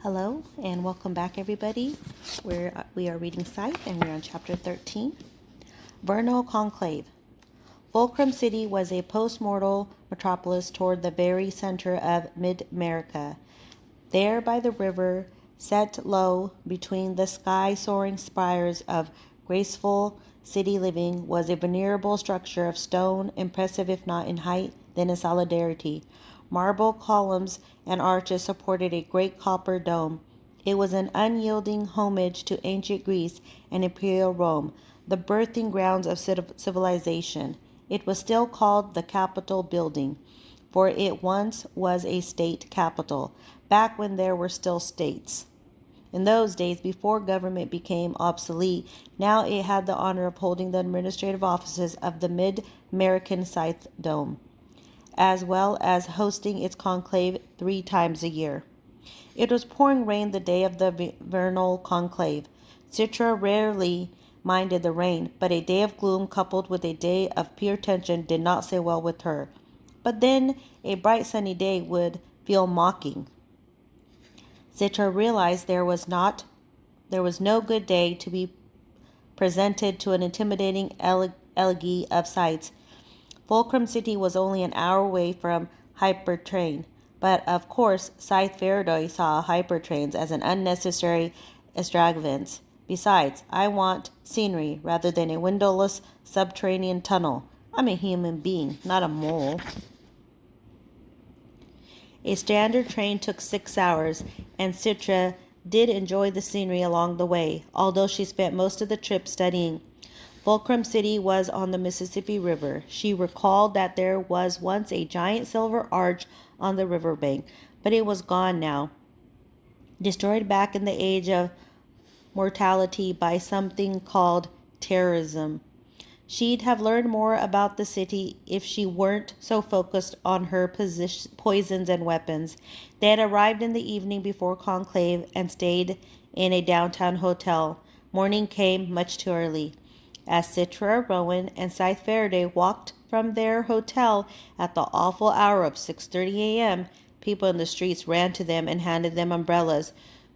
Hello and welcome back, everybody. We are reading Scythe and we're on chapter 13. Vernal Conclave. Fulcrum City was a post-mortal metropolis toward the very center of mid-America. There by the river, set low between the sky-soaring spires of graceful city living, was a venerable structure of stone, impressive if not in height, then in solidarity. Marble columns and arches supported a great copper dome. It was an unyielding homage to ancient Greece and imperial Rome, the birthing grounds of civilization. It was still called the Capitol Building, for it once was a state capital, back when there were still states. In those days, before government became obsolete, now it had the honor of holding the administrative offices of the Mid-American Scythe Dome, as well as hosting its conclave 3 times a year. It was pouring rain the day of the vernal conclave. Citra rarely minded the rain, but a day of gloom coupled with a day of pure tension did not sit well with her. But then a bright sunny day would feel mocking. Citra realized there was no good day to be presented to an intimidating elegy of sights. Fulcrum City was only an hour away from Hypertrain, but of course Scythe Faraday saw hypertrains as an unnecessary extravagance. Besides, I want scenery rather than a windowless subterranean tunnel. I'm a human being, not a mole. A standard train took 6 hours, and Citra did enjoy the scenery along the way, although she spent most of the trip studying. Fulcrum City was on the Mississippi River. She recalled that there was once a giant silver arch on the riverbank, but it was gone now, destroyed back in the age of mortality by something called terrorism. She'd have learned more about the city if she weren't so focused on her poisons and weapons. They had arrived in the evening before conclave and stayed in a downtown hotel. Morning came much too early. As Citra, Rowan, and Scythe Faraday walked from their hotel at the awful hour of 6:30 a.m., people in the streets ran to them and handed them umbrellas,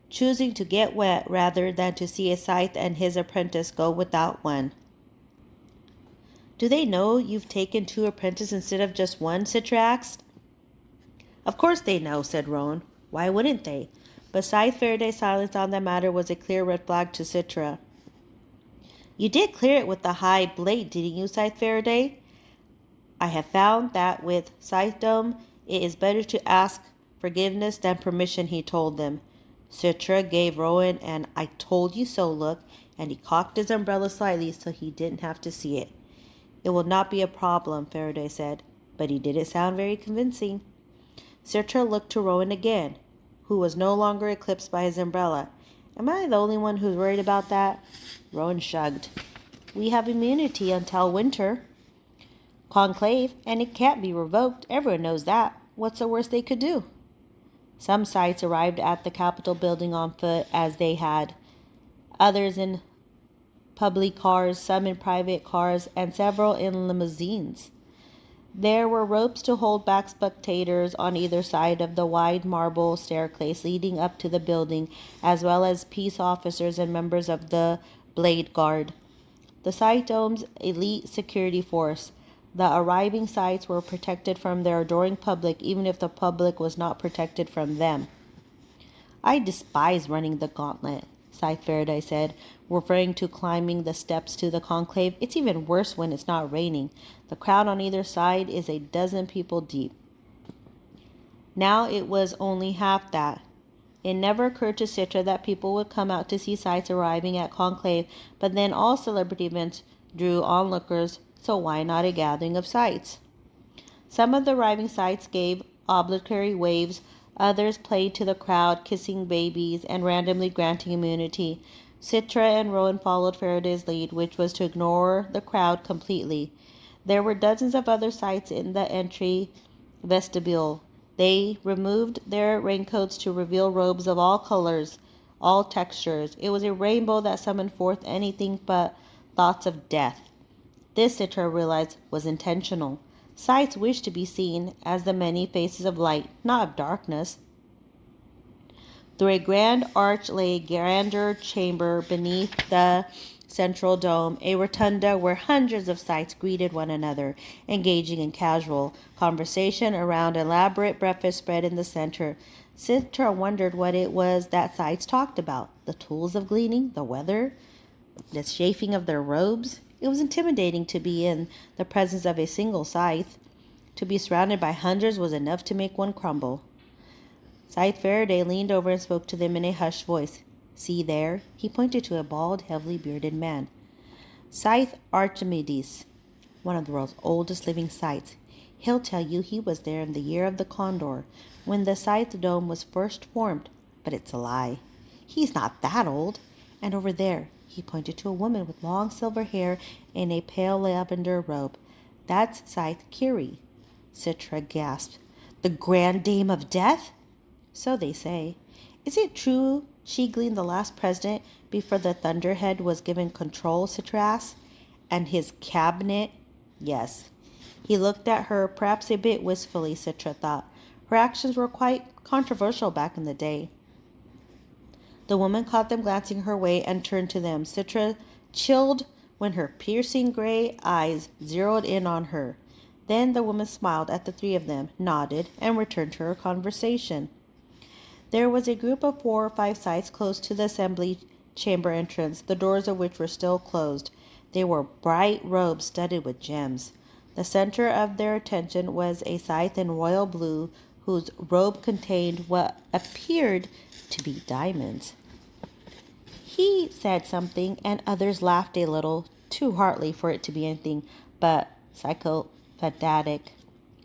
choosing to get wet rather than to see a Scythe and his apprentice go without one. "Do they know you've taken 2 apprentices instead of just 1?" Citra asked. "Of course they know," said Rowan. "Why wouldn't they?" But Scythe Faraday's silence on the matter was a clear red flag to Citra. "You did clear it with the high blade, didn't you, Scythe Faraday?" "I have found that with Scythedom it is better to ask forgiveness than permission," he told them. Citra gave Rowan an "I told you so" look, and he cocked his umbrella slightly so he didn't have to see it. "It will not be a problem," Faraday said, but he didn't sound very convincing. Citra looked to Rowan again, who was no longer eclipsed by his umbrella. "Am I the only one who's worried about that?" Rowan shrugged. "We have immunity until winter. Conclave, and it can't be revoked. Everyone knows that. What's the worst they could do?" Some Scythes arrived at the Capitol building on foot, as they had. Others in public cars, some in private cars, and several in limousines. There were ropes to hold back spectators on either side of the wide marble staircase leading up to the building, as well as peace officers and members of the Blade Guard, the Scythe Dome's elite security force. The arriving Scythes were protected from their adoring public, even if the public was not protected from them. "I despise running the gauntlet," Scythe Faraday said, referring to climbing the steps to the conclave. "It's even worse when it's not raining. The crowd on either side is a dozen people deep." Now it was only half that. It never occurred to Citra that people would come out to see Scythes arriving at conclave, but then all celebrity events drew onlookers, so why not a gathering of Scythes? Some of the arriving Scythes gave obligatory waves, others played to the crowd, kissing babies and randomly granting immunity. Citra and Rowan followed Faraday's lead, which was to ignore the crowd completely. There were dozens of other Scythes in the entry vestibule. They removed their raincoats to reveal robes of all colors, all textures. It was a rainbow that summoned forth anything but thoughts of death. This, Citra realized, was intentional. Scythes wished to be seen as the many faces of light, not of darkness. Through a grand arch lay a grander chamber beneath the central dome, a rotunda where hundreds of Scythes greeted one another, engaging in casual conversation around an elaborate breakfast spread in the center. Citra wondered what it was that Scythes talked about. The tools of gleaning, the weather, the chafing of their robes. It was intimidating to be in the presence of a single Scythe. To be surrounded by hundreds was enough to make one crumble. Scythe Faraday leaned over and spoke to them in a hushed voice. See there? He pointed to a bald, heavily bearded man. Scythe Archimedes, one of the world's oldest living Scythes. He'll tell you he was there in the year of the Condor, when the Scythe Dome was first formed, but it's a lie. He's not that old. And over there, he pointed to a woman with long silver hair and a pale lavender robe. That's Scythe Curie. Citra gasped. The Grand Dame of Death? So they say. Is it true she gleaned the last president before the Thunderhead was given control, Citra asked? And his cabinet? Yes. He looked at her perhaps a bit wistfully, Citra thought. Her actions were quite controversial back in the day. The woman caught them glancing her way and turned to them. Citra chilled when her piercing gray eyes zeroed in on her. Then the woman smiled at the three of them, nodded, and returned to her conversation. There was a group of 4 or 5 Scythes close to the assembly chamber entrance, the doors of which were still closed. They wore bright robes studded with gems. The center of their attention was a Scythe in royal blue, whose robe contained what appeared to be diamonds. He said something, and others laughed a little, too heartily for it to be anything but psychophantic.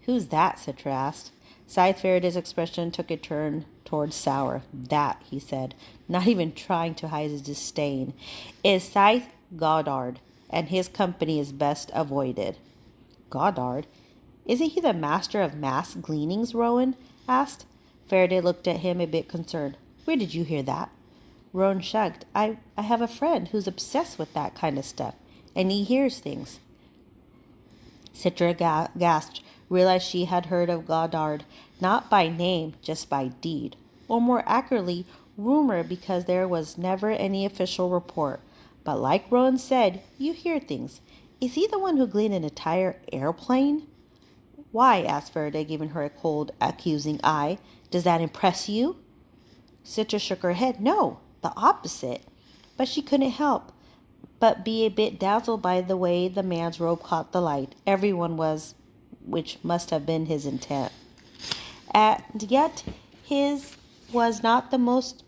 Who's that? Citra asked. Scythe Faraday's expression took a turn towards sour. That, he said, not even trying to hide his disdain, is Scythe Goddard, and his company is best avoided. Goddard? Isn't he the master of mass gleanings? Rowan asked. Faraday looked at him a bit concerned. Where did you hear that? Rowan shrugged. I have a friend who's obsessed with that kind of stuff, and he hears things. Citra gasped, realized she had heard of Goddard, not by name, just by deed, or more accurately, rumor, because there was never any official report. But like Rowan said, you hear things. Is he the one who gleaned an entire airplane? Why? Asked Faraday, giving her a cold, accusing eye. Does that impress you? Citra shook her head. No, the opposite. But she couldn't help but be a bit dazzled by the way the man's robe caught the light. Everyone was, which must have been his intent. And yet his was not the most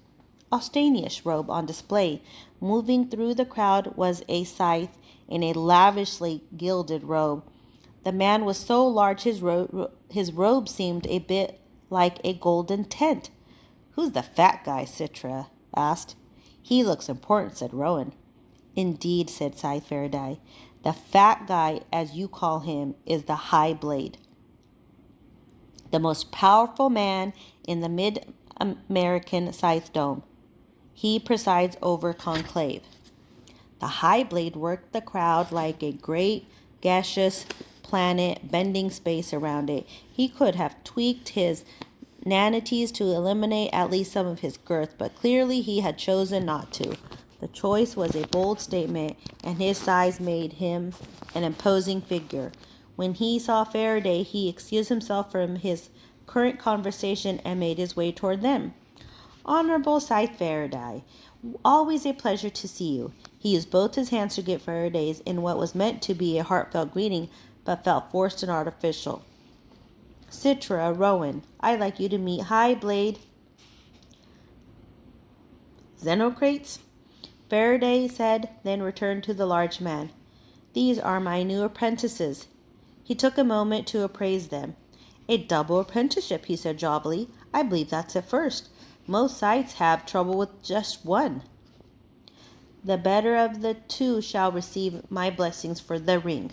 ostentatious robe on display. Moving through the crowd was a Scythe in a lavishly gilded robe. The man was so large his robe seemed a bit like a golden tent. Who's the fat guy? Citra asked. He looks important, said Rowan. Indeed, said Scythe Faraday. The fat guy, as you call him, is the High Blade, the most powerful man in the mid-American Scythe Dome. He presides over conclave. The High Blade worked the crowd like a great gaseous planet, bending space around it. He could have tweaked his nanities to eliminate at least some of his girth, but clearly he had chosen not to. The choice was a bold statement, and his size made him an imposing figure. When he saw Faraday, he excused himself from his current conversation and made his way toward them. Honorable Scythe Faraday, always a pleasure to see you. He used both his hands to get Faraday's in what was meant to be a heartfelt greeting, but felt forced and artificial. Citra, Rowan, I'd like you to meet High Blade Xenocrates, Faraday said, then returned to the large man. These are my new apprentices. He took a moment to appraise them. A double apprenticeship, he said jovially. I believe that's at first. Most Scythes have trouble with just one. The better of the two shall receive my blessings for the ring.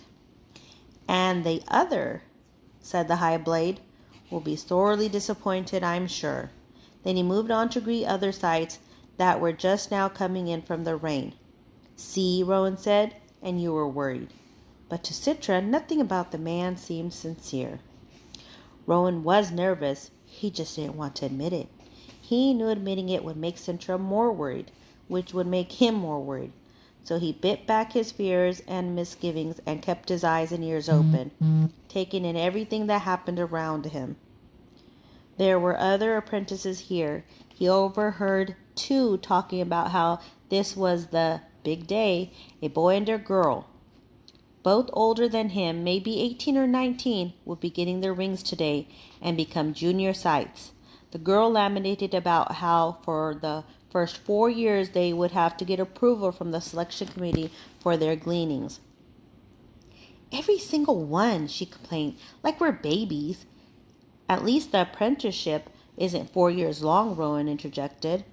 And the other, said the High Blade, will be sorely disappointed, I'm sure. Then he moved on to greet other Scythes that were just now coming in from the rain. See, Rowan said, and you were worried. But to Citra, nothing about the man seemed sincere. Rowan was nervous. He just didn't want to admit it. He knew admitting it would make Sintra more worried, which would make him more worried. So he bit back his fears and misgivings and kept his eyes and ears open, taking in everything that happened around him. There were other apprentices here. He overheard two talking about how this was the big day, a boy and a girl, both older than him, maybe 18 or 19, would be getting their rings today and become junior Scythes. The girl lamented about how for the first 4 years they would have to get approval from the selection committee for their gleanings. Every single one, she complained, like we're babies. At least the apprenticeship isn't 4 years long, Rowan interjected.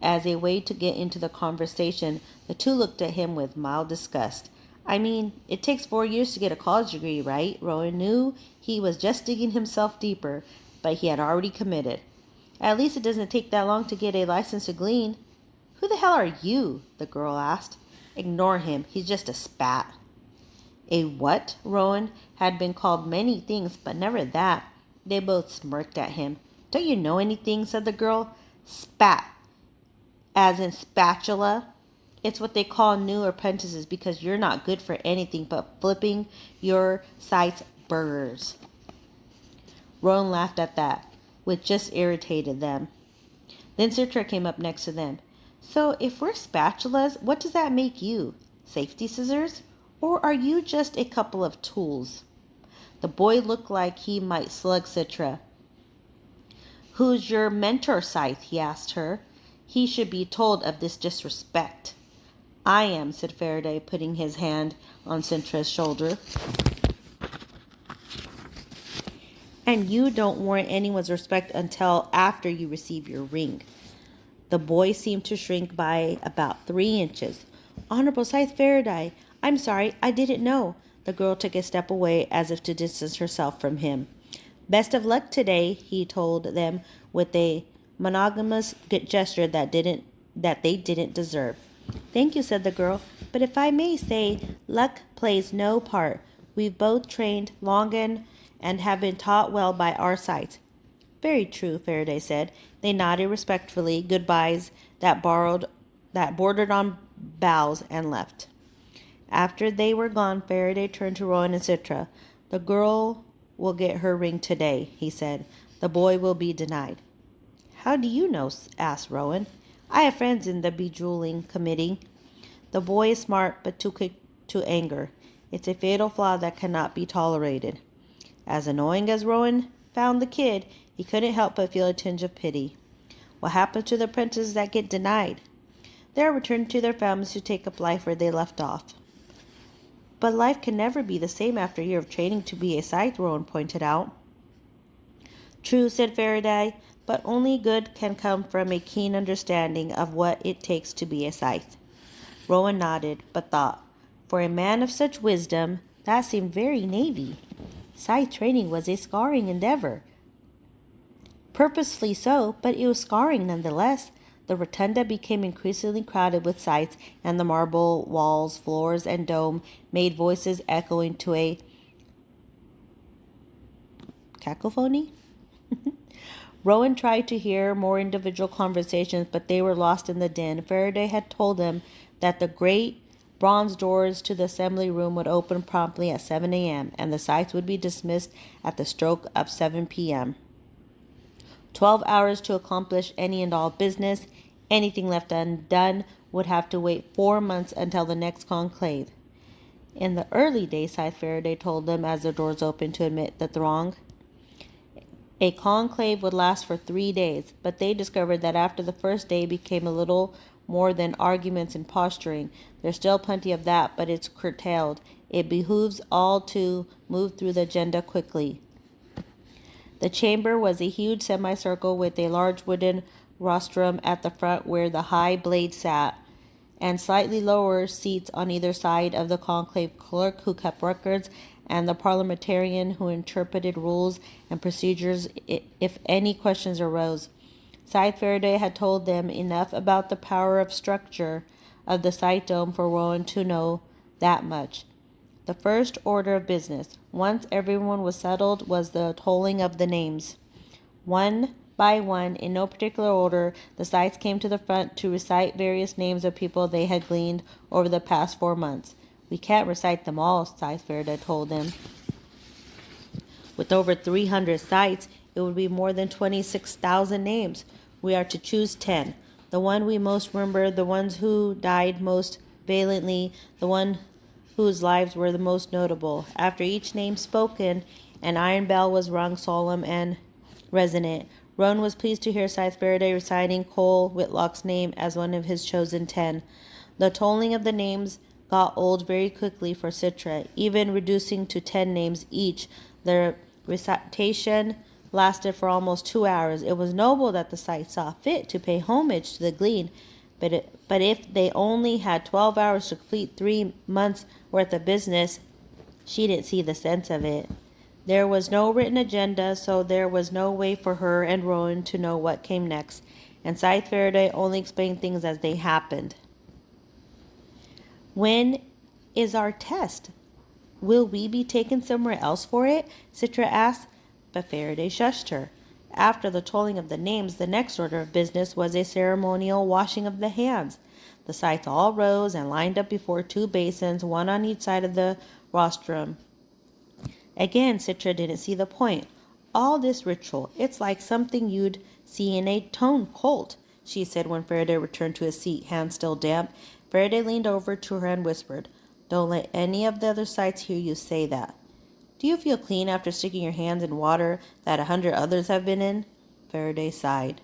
As a way to get into the conversation, the two looked at him with mild disgust. I mean, it takes 4 years to get a college degree, right? Rowan knew he was just digging himself deeper, but he had already committed. At least it doesn't take that long to get a license to glean. Who the hell are you? The girl asked. Ignore him. He's just a spat. A what? Rowan had been called many things, but never that. They both smirked at him. Don't you know anything? Said the girl. Spat. As in spatula. It's what they call new apprentices because you're not good for anything but flipping your Scythe's burgers. Rowan laughed at that, which just irritated them. Then Citra came up next to them. So if we're spatulas, what does that make you? Safety scissors? Or are you just a couple of tools? The boy looked like he might slug Citra. Who's your mentor, Scythe? He asked her. He should be told of this disrespect. I am, said Faraday, putting his hand on Citra's shoulder. And you don't warrant anyone's respect until after you receive your ring. The boy seemed to shrink by about 3 inches. Honorable Scythe Faraday, I'm sorry, I didn't know. The girl took a step away as if to distance herself from him. Best of luck today, he told them with a monogamous gesture that they didn't deserve. Thank you, said the girl, but if I may say, luck plays no part. We've both trained long and have been taught well by our Scythe. Very true, Faraday said. They nodded respectfully goodbyes that bordered on bows and left. After they were gone, Faraday turned to Rowan and Citra. The girl will get her ring today, he said. The boy will be denied. How do you know? Asked Rowan. I have friends in the bejeweling committee. The boy is smart, but too quick to anger. It's a fatal flaw that cannot be tolerated. As annoying as Rowan found the kid, he couldn't help but feel a tinge of pity. What happens to the apprentices that get denied? They are returned to their families to take up life where they left off. But life can never be the same after a year of training to be a Scythe, Rowan pointed out. True, said Faraday, but only good can come from a keen understanding of what it takes to be a Scythe. Rowan nodded, but thought, for a man of such wisdom, that seemed very navy. Scythe training was a scarring endeavor. Purposefully so, but it was scarring nonetheless. The rotunda became increasingly crowded with Scythes, and the marble walls, floors, and dome made voices echoing to a cacophony. Rowan tried to hear more individual conversations, but they were lost in the din. Faraday had told him that the great bronze doors to the assembly room would open promptly at 7 a.m., and the Scythes would be dismissed at the stroke of 7 p.m. 12 hours to accomplish any and all business. Anything left undone would have to wait 4 months until the next conclave. In the early days, Scythe Faraday told them as the doors opened to admit the throng, a conclave would last for 3 days, but they discovered that after the first day became a little more than arguments and posturing. There's still plenty of that, but it's curtailed. It behooves all to move through the agenda quickly. The chamber was a huge semicircle with a large wooden rostrum at the front where the high blade sat, and slightly lower seats on either side of the conclave clerk who kept records and the parliamentarian who interpreted rules and procedures if any questions arose. Scythe Faraday had told them enough about the power of structure of the Scythe Dome for Rowan to know that much. The first order of business, once everyone was settled, was the tolling of the names. One by one, in no particular order, the Scythes came to the front to recite various names of people they had gleaned over the past 4 months. We can't recite them all, Scythe told them. With over 300 Scythes, it would be more than 26,000 names. We are to choose 10. The one we most remember, the ones who died most valiantly, the one whose lives were the most notable. After each name spoken, an iron bell was rung solemn and resonant. Rowan was pleased to hear Scythe reciting Cole Whitlock's name as one of his chosen 10. The tolling of the names got old very quickly for Citra, even reducing to 10 names each. The recitation lasted for almost 2 hours. It was noble that the Scythe saw fit to pay homage to the Glean, but if they only had 12 hours to complete 3 months' worth of business, she didn't see the sense of it. There was no written agenda, so there was no way for her and Rowan to know what came next, and Scythe only explained things as they happened. When is our test? Will we be taken somewhere else for it? Citra asked, but Faraday shushed her. After the tolling of the names, the next order of business was a ceremonial washing of the hands. The Scythes all rose and lined up before 2 basins, one on each side of the rostrum. Again, Citra didn't see the point. All this ritual, it's like something you'd see in a tone cult, she said when Faraday returned to his seat, hands still damp. Faraday leaned over to her and whispered, "Don't let any of the other Scythes hear you say that." "Do you feel clean after sticking your hands in water that 100 others have been in?" Faraday sighed.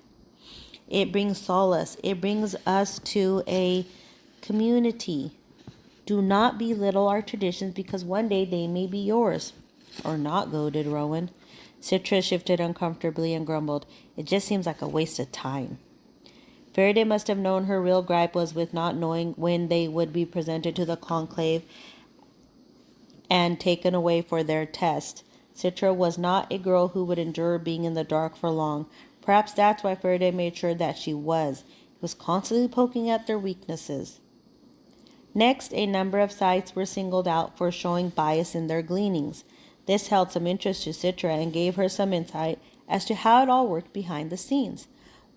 "It brings solace. It brings us to a community. Do not belittle our traditions because one day they may be yours." "Or not," goaded Rowan. Citra shifted uncomfortably and grumbled, "It just seems like a waste of time." Faraday must have known her real gripe was with not knowing when they would be presented to the conclave and taken away for their test. Citra was not a girl who would endure being in the dark for long. Perhaps that's why Faraday made sure that she was. He was constantly poking at their weaknesses. Next, a number of Scythes were singled out for showing bias in their gleanings. This held some interest to Citra and gave her some insight as to how it all worked behind the scenes.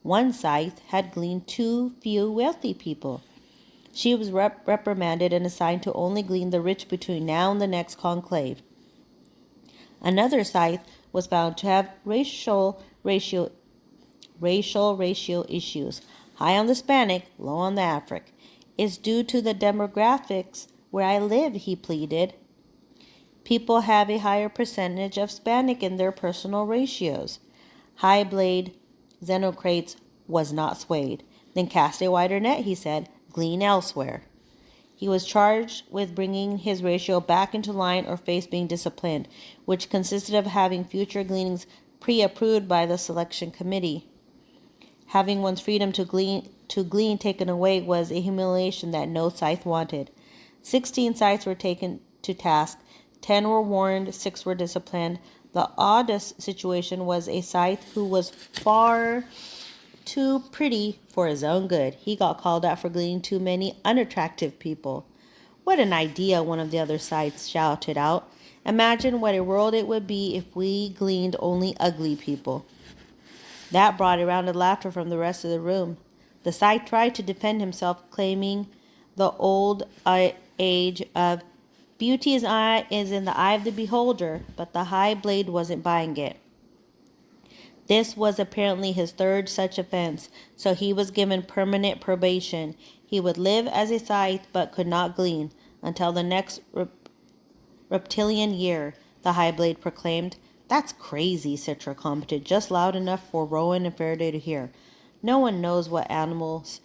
One Scythe had gleaned too few wealthy people. She was reprimanded and assigned to only glean the rich between now and the next conclave. Another Scythe was found to have racial issues, high on the Hispanic, low on the Afric. "It's due to the demographics where I live," he pleaded. "People have a higher percentage of Hispanic in their personal ratios." High Blade Xenocrates was not swayed. "Then cast a wider net," he said. "Glean elsewhere." He was charged with bringing his ratio back into line or face being disciplined, which consisted of having future gleanings pre-approved by the selection committee. Having one's freedom to glean taken away was a humiliation that no Scythe wanted. 16 Scythes were taken to task. 10 were warned, 6 were disciplined. The oddest situation was a Scythe who was far too pretty for his own good. He got called out for gleaning too many unattractive people. "What an idea," one of the other Scythes shouted out. "Imagine what a world it would be if we gleaned only ugly people." That brought a round of laughter from the rest of the room. The Scythe tried to defend himself, claiming the old age of beauty is in the eye of the beholder, but the High Blade wasn't buying it. This was apparently his 3rd such offense, so he was given permanent probation. He would live as a Scythe but could not glean until the next reptilian year, the High Blade proclaimed. "That's crazy," Citra commented, just loud enough for Rowan and Faraday to hear. "No one knows what animals'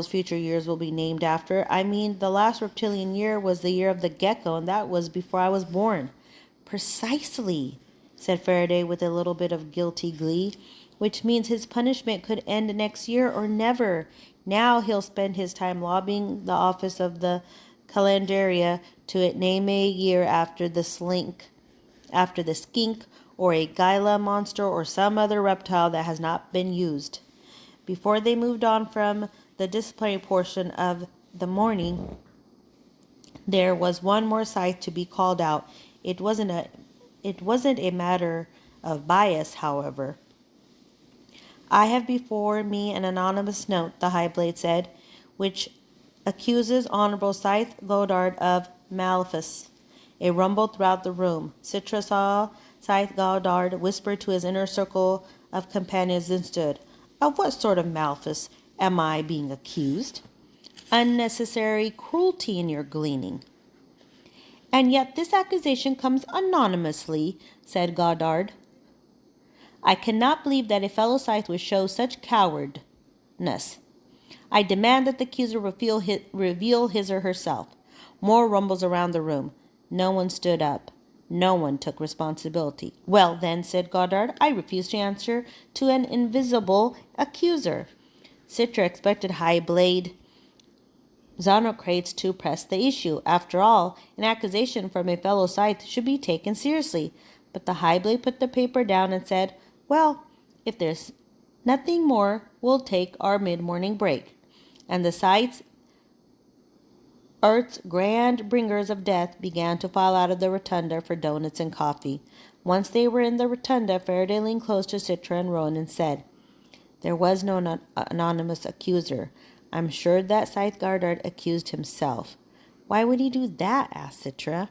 future years will be named after. I mean, the last reptilian year was the year of the gecko, and that was before I was born." "Precisely," said Faraday with a little bit of guilty glee, "which means his punishment could end next year or never. Now he'll spend his time lobbying the office of the Calendaria to name a year after the skink, or a Gila monster or some other reptile that has not been used." Before they moved on from the disciplinary portion of the morning, there was one more Scythe to be called out. It wasn't a matter of bias, however. I have before me an anonymous note, the High Blade said, which accuses Honorable Scythe Goddard of malefice. A rumble throughout the room. Citra saw Scythe Goddard whisper to his inner circle of companions and stood. Of what sort of malefice am I being accused? Unnecessary cruelty in your gleaning. And yet this accusation comes anonymously, said Goddard. I cannot believe that a fellow Scythe would show such cowardness. I demand that the accuser reveal his or herself. More rumbles around the room. No one stood up. No one took responsibility. Well, then, said Goddard, I refuse to answer to an invisible accuser. Citra expected High Blade Xenocrates to press the issue. After all, an accusation from a fellow Scythe should be taken seriously. But the High Blade put the paper down and said, Well, if there's nothing more, we'll take our mid-morning break. And the Scythes, Earth's grand bringers of death, began to file out of the rotunda for donuts and coffee. Once they were in the rotunda, Faraday leaned close to Citra and Rowan and said, There was no anonymous accuser. I'm sure that Scythe Goddard accused himself. Why would he do that? Asked Citra.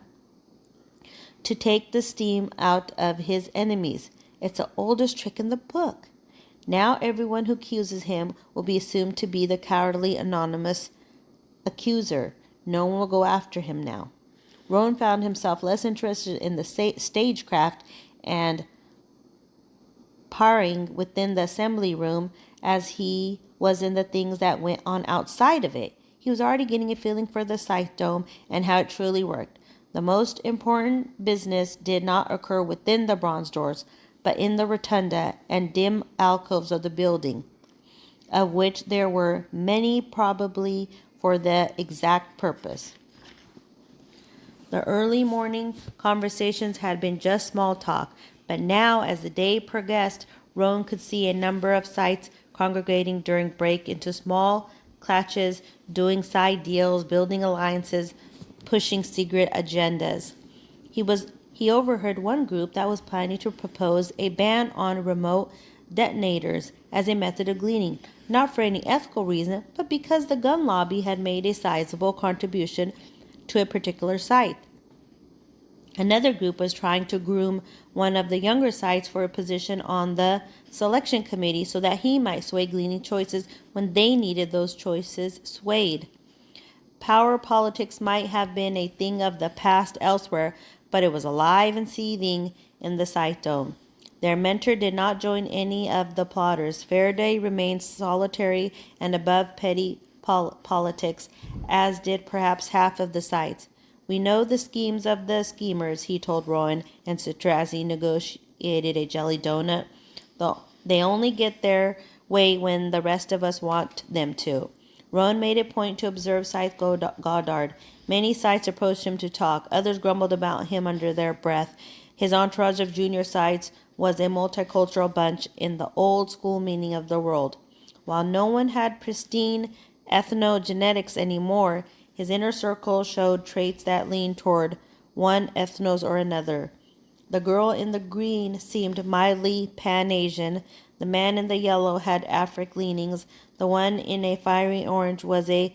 To take the steam out of his enemies. It's the oldest trick in the book. Now everyone who accuses him will be assumed to be the cowardly anonymous accuser. No one will go after him now. Rowan found himself less interested in the stagecraft and parring within the assembly room as he was in the things that went on outside of it. He was already getting a feeling for the Scythe Dome and how it truly worked. The most important business did not occur within the bronze doors, but in the rotunda and dim alcoves of the building, of which there were many probably for the exact purpose. The early morning conversations had been just small talk, but now, as the day progressed, Rowan could see a number of Scythes congregating during break into small clatches, doing side deals, building alliances, pushing secret agendas. He overheard one group that was planning to propose a ban on remote detonators as a method of gleaning, not for any ethical reason, but because the gun lobby had made a sizable contribution to a particular site. Another group was trying to groom one of the younger Scythes for a position on the selection committee so that he might sway gleaning choices when they needed those choices swayed. Power politics might have been a thing of the past elsewhere, but it was alive and seething in the Scythe Dome. Their mentor did not join any of the plotters. Faraday remained solitary and above petty politics, as did perhaps half of the Scythes. We know the schemes of the schemers, he told Rowan and Citra as he negotiated a jelly donut. They only get their way when the rest of us want them to. Rowan made a point to observe Scythe Goddard. Many Scythes approached him to talk. Others grumbled about him under their breath. His entourage of junior Scythes was a multicultural bunch in the old school meaning of the word. While no one had pristine ethnogenetics anymore, his inner circle showed traits that leaned toward one ethnos or another. The girl in the green seemed mildly Pan-Asian. The man in the yellow had African leanings. The one in a fiery orange was a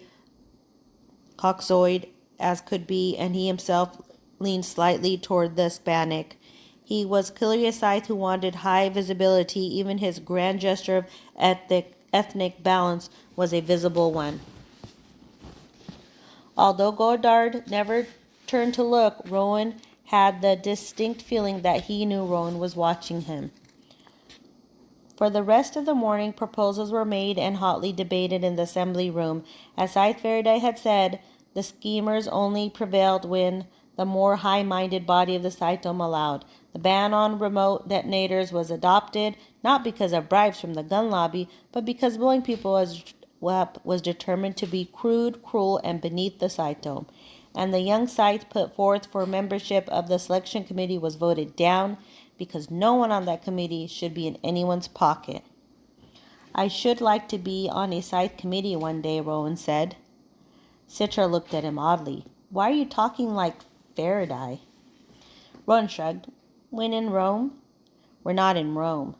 Coxoid as could be, and he himself leaned slightly toward the Hispanic. He was clearly a Scythe who wanted high visibility. Even his grand gesture of ethnic balance was a visible one. Although Goddard never turned to look, Rowan had the distinct feeling that he knew Rowan was watching him. For the rest of the morning, proposals were made and hotly debated in the assembly room. As Scythe Faraday had said, the schemers only prevailed when the more high-minded body of the Scythe Dome allowed. The ban on remote detonators was adopted, not because of bribes from the gun lobby, but because blowing people was determined to be crude, cruel, and beneath the Scythe Dome. And the young Scythe put forth for membership of the selection committee was voted down because no one on that committee should be in anyone's pocket. I should like to be on a Scythe committee one day, Rowan said. Citra looked at him oddly. Why are you talking like Faraday? Rowan shrugged. When in Rome? We're not in Rome.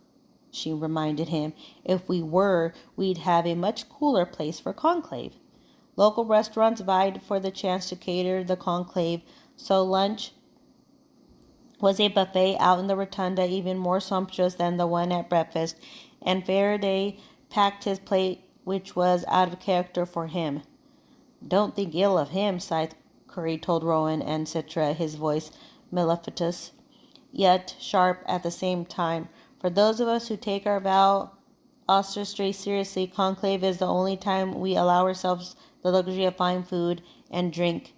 she reminded him. If we were, we'd have a much cooler place for conclave. Local restaurants vied for the chance to cater the conclave, so lunch was a buffet out in the rotunda, even more sumptuous than the one at breakfast, and Faraday packed his plate, which was out of character for him. Don't think ill of him, Scythe Curry told Rowan and Citra, his voice mellifluous, yet sharp at the same time. For those of us who take our vow austerity seriously, conclave is the only time we allow ourselves the luxury of fine food and drink.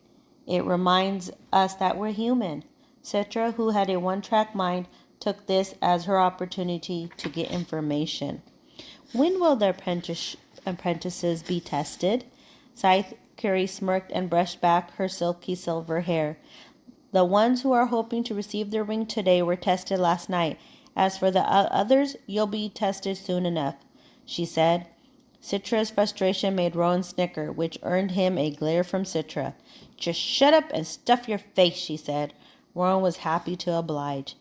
It reminds us that we're human. Citra, who had a one-track mind, took this as her opportunity to get information. When will the apprentices be tested? Scythe Curry smirked and brushed back her silky silver hair. The ones who are hoping to receive their ring today were tested last night. As for the others, you'll be tested soon enough, she said. Citra's frustration made Rowan snicker, which earned him a glare from Citra. Just shut up and stuff your face, she said. Rowan was happy to oblige.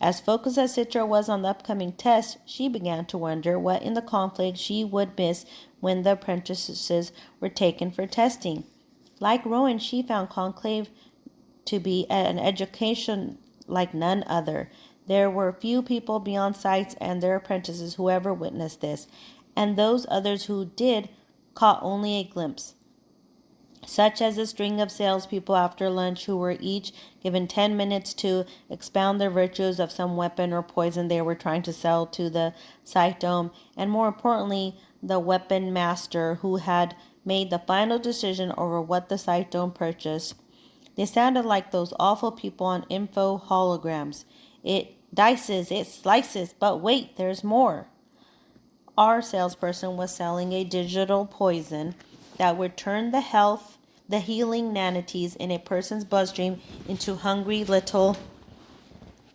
As focused as Citra was on the upcoming test, she began to wonder what in the conflict she would miss when the apprentices were taken for testing. Like Rowan, she found conclave to be an education like none other. There were few people beyond Scythe and their apprentices who ever witnessed this, and those others who did caught only a glimpse, such as a string of salespeople after lunch who were each given 10 minutes to expound their virtues of some weapon or poison they were trying to sell to the Scythe Dome, and more importantly, the weapon master who had made the final decision over what the Scythe Dome purchased. They sounded like those awful people on info holograms. It dices, it slices, but wait, there's more. Our salesperson was selling a digital poison that would turn the healing nanities in a person's bloodstream into hungry little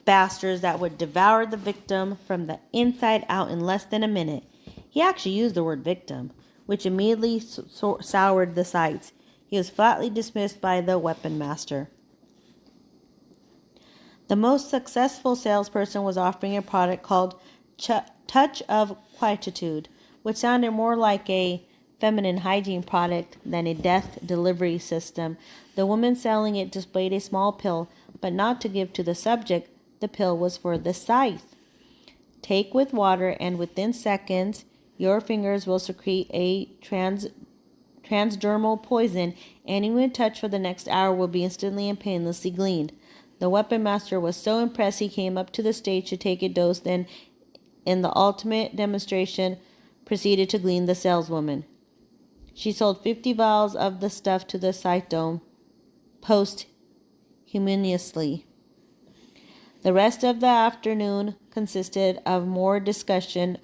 bastards that would devour the victim from the inside out in less than a minute. He actually used the word victim, which immediately soured the sights. He was flatly dismissed by the weapon master. The most successful salesperson was offering a product called Touch of Quietude, which sounded more like a feminine hygiene product than a death delivery system. The woman selling it displayed a small pill, but not to give to the subject. The pill was for the scythe. Take with water, and within seconds, your fingers will secrete a transdermal poison. Anyone touched for the next hour will be instantly and painlessly gleaned. The weapon master was so impressed he came up to the stage to take a dose, then, in the ultimate demonstration, proceeded to glean the saleswoman. She sold 50 vials of the stuff to the Scythe Dome posthumously. The rest of the afternoon consisted of more discussion,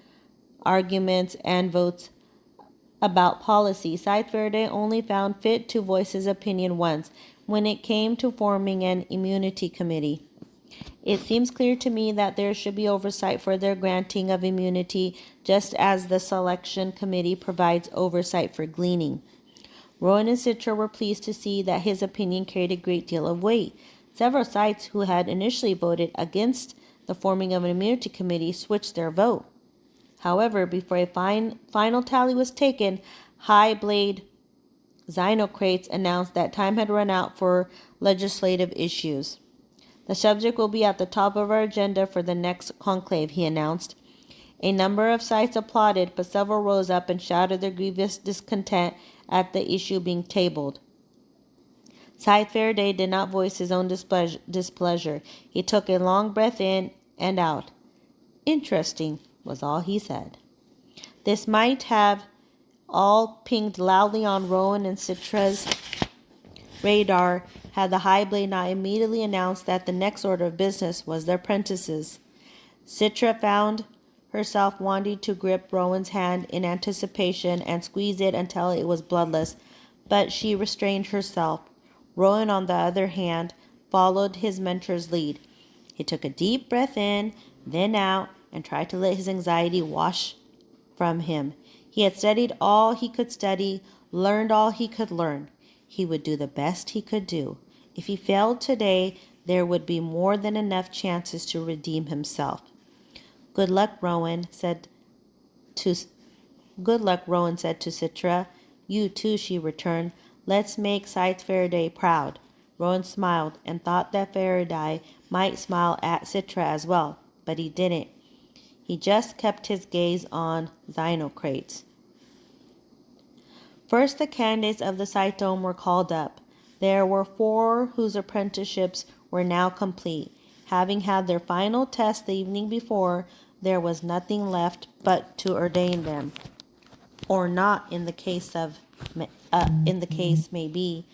arguments, and votes about policy. Scythe Faraday only found fit to voice his opinion once, when it came to forming an immunity committee. It seems clear to me that there should be oversight for their granting of immunity, just as the selection committee provides oversight for gleaning. Rowan and Citra were pleased to see that his opinion carried a great deal of weight. Several Scythes who had initially voted against the forming of an immunity committee switched their vote. However, before a final tally was taken, High Blade Xenocrates announced that time had run out for legislative issues. The subject will be at the top of our agenda for the next conclave, he announced. A number of Scythes applauded, but several rose up and shouted their grievous discontent at the issue being tabled. Scythe Faraday did not voice his own displeasure. He took a long breath in and out. Interesting, was all he said. This might have all pinged loudly on Rowan and Citra's radar had the High Blade not immediately announced that the next order of business was the apprentices. Citra found herself wanting to grip Rowan's hand in anticipation and squeeze it until it was bloodless, but she restrained herself. Rowan, on the other hand, followed his mentor's lead. He took a deep breath in, then out, and tried to let his anxiety wash from him. He had studied all he could study, learned all he could learn. He would do the best he could do. If he failed today, there would be more than enough chances to redeem himself. Good luck, Rowan said to Good luck, Rowan said to Citra. You too, she returned. Let's make Scythe Faraday proud. Rowan smiled and thought that Faraday might smile at Citra as well, but he didn't. He just kept his gaze on Xenocrates. First, the candidates of the Scythe Dome were called up. There were 4 whose apprenticeships were now complete. Having had their final test the evening before, there was nothing left but to ordain them, or not in the case may be.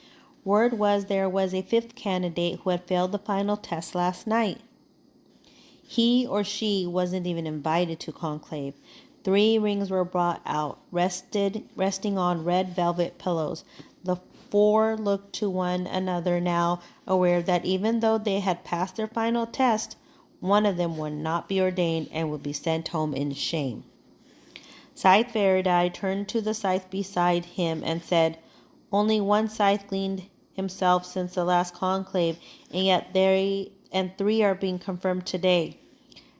Word was there was a 5th candidate who had failed the final test last night. He or she wasn't even invited to conclave. 3 rings were brought out, resting on red velvet pillows. The 4 looked to one another now, aware that even though they had passed their final test, one of them would not be ordained and would be sent home in shame. Scythe Faraday turned to the scythe beside him and said, Only one scythe gleaned himself since the last conclave, and yet 3 are being confirmed today.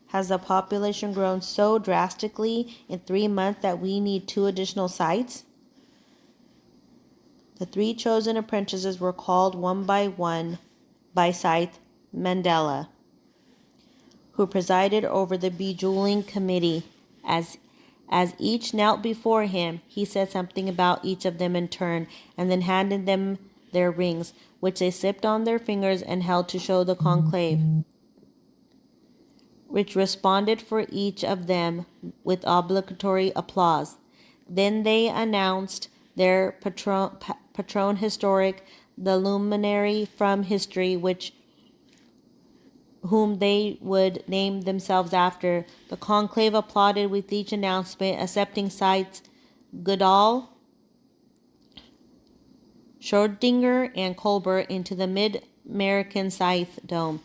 Has the population grown so drastically in 3 months that we need 2 additional scythes? The 3 chosen apprentices were called one by Scythe Mandela, who presided over the bejeweling committee. As each knelt before him, he said something about each of them in turn, and then handed them their rings, which they slipped on their fingers and held to show the conclave, which responded for each of them with obligatory applause. Then they announced their patron historic, the luminary from history, whom they would name themselves after. The conclave applauded with each announcement, accepting Scythes Goodall, Schrödinger, and Colbert into the Mid-American Scythe Dome.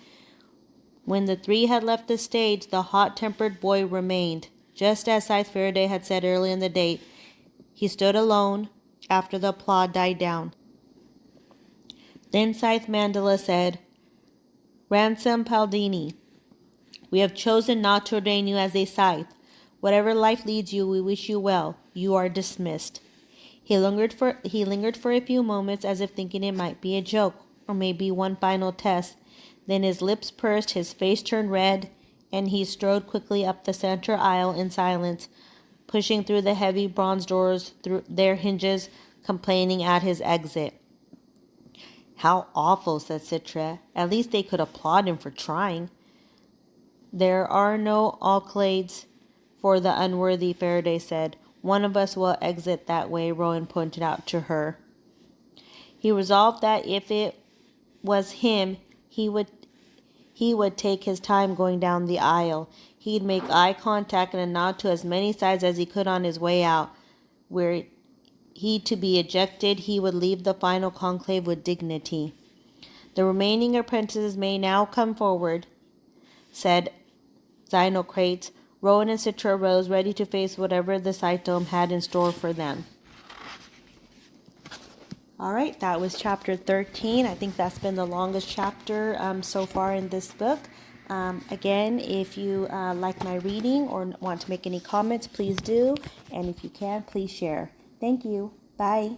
When the 3 had left the stage, the hot-tempered boy remained. Just as Scythe Faraday had said early in the day, he stood alone after the applaud died down. Then Scythe Mandela said, Ransom Paldini, we have chosen not to ordain you as a scythe. Whatever life leads you, we wish you well. You are dismissed. He lingered for a few moments as if thinking it might be a joke, or maybe one final test. Then his lips pursed, his face turned red, and he strode quickly up the center aisle in silence, pushing through the heavy bronze doors through their hinges, complaining at his exit. How awful, said Citra. At least they could applaud him for trying. There are no accolades for the unworthy, Faraday said. One of us will exit that way, Rowan pointed out to her. He resolved that if it was him, he would take his time going down the aisle. He'd make eye contact and a nod to as many sides as he could on his way out. Were he to be ejected, he would leave the final conclave with dignity. The remaining apprentices may now come forward, said Xenocrates. Rowan and Citra rose, ready to face whatever the Scythe Dome had in store for them. All right, that was chapter 13. I think that's been the longest chapter so far in this book. Again, if you like my reading or want to make any comments, please do. And if you can, please share. Thank you. Bye.